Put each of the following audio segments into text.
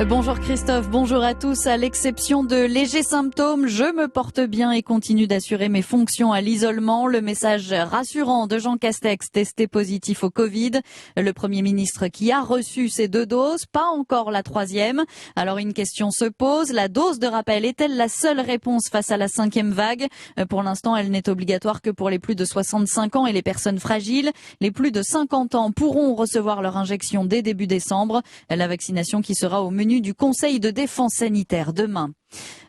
Bonjour Christophe, bonjour à tous. À l'exception de légers symptômes, je me porte bien et continue d'assurer mes fonctions à l'isolement. Le message rassurant de Jean Castex, testé positif au Covid. Le Premier ministre qui a reçu ses 2 doses, pas encore la 3e. Alors une question se pose, la dose de rappel est-elle la seule réponse face à la 5e vague? Pour l'instant, elle n'est obligatoire que pour les plus de 65 ans et les personnes fragiles. Les plus de 50 ans pourront recevoir leur injection dès début décembre. La vaccination qui sera au menu du Conseil de défense sanitaire demain.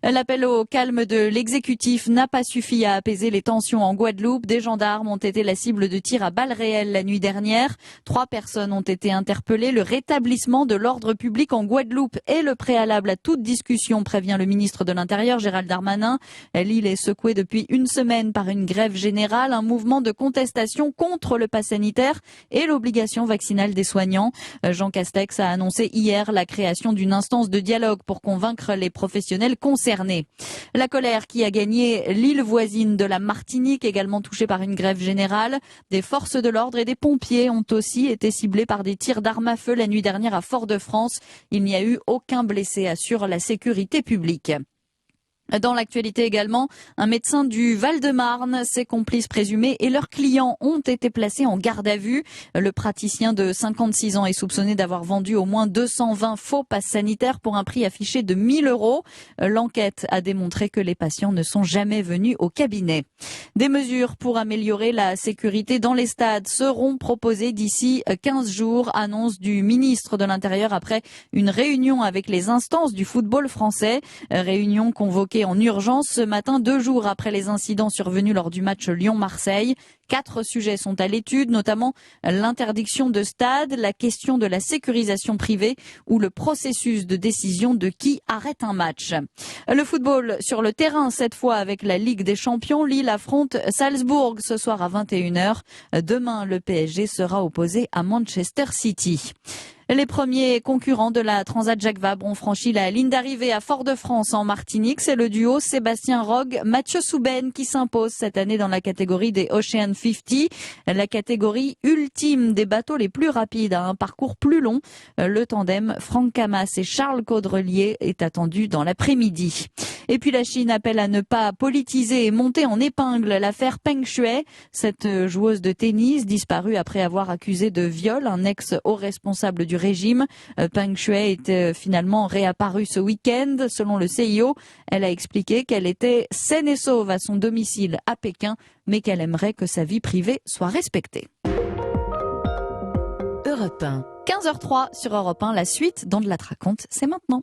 L'appel au calme de l'exécutif n'a pas suffi à apaiser les tensions en Guadeloupe. Des gendarmes ont été la cible de tirs à balles réelles la nuit dernière. 3 personnes ont été interpellées. Le rétablissement de l'ordre public en Guadeloupe est le préalable à toute discussion, prévient le ministre de l'Intérieur, Gérald Darmanin. L'île est secouée depuis une semaine par une grève générale, un mouvement de contestation contre le pass sanitaire et l'obligation vaccinale des soignants. Jean Castex a annoncé hier la création d'une instance de dialogue pour convaincre les professionnels concernés. La colère qui a gagné l'île voisine de la Martinique, également touchée par une grève générale. Des forces de l'ordre et des pompiers ont aussi été ciblés par des tirs d'armes à feu la nuit dernière à Fort-de-France. Il n'y a eu aucun blessé, assure la sécurité publique. Dans l'actualité également, un médecin du Val-de-Marne, ses complices présumés et leurs clients ont été placés en garde à vue. Le praticien de 56 ans est soupçonné d'avoir vendu au moins 220 faux passes sanitaires pour un prix affiché de 1 000 €. L'enquête a démontré que les patients ne sont jamais venus au cabinet. Des mesures pour améliorer la sécurité dans les stades seront proposées d'ici 15 jours, annonce du ministre de l'Intérieur après une réunion avec les instances du football français. Réunion convoquée en urgence ce matin, 2 jours après les incidents survenus lors du match Lyon-Marseille. 4 sujets sont à l'étude, notamment l'interdiction de stade, la question de la sécurisation privée ou le processus de décision de qui arrête un match. Le football sur le terrain, cette fois avec la Ligue des Champions. Lille affronte Salzbourg ce soir à 21 h. Demain, le PSG sera opposé à Manchester City. Les premiers concurrents de la Transat Jacques Vabre ont franchi la ligne d'arrivée à Fort-de-France en Martinique. C'est le duo Sébastien Rogue, Mathieu Souben qui s'impose cette année dans la catégorie des Ocean 50, la catégorie ultime des bateaux les plus rapides à un parcours plus long. Le tandem Franck Camas et Charles Caudrelier est attendu dans l'après-midi. Et puis la Chine appelle à ne pas politiser et monter en épingle l'affaire Peng Shuai, cette joueuse de tennis disparue après avoir accusé de viol un ex-haut responsable du régime. Peng Shuai est finalement réapparue ce week-end. Selon le CIO, elle a expliqué qu'elle était saine et sauve à son domicile à Pékin, mais qu'elle aimerait que sa vie privée soit respectée. Europe 1. 15h03 sur Europe 1, la suite dans De la Traconte, c'est maintenant.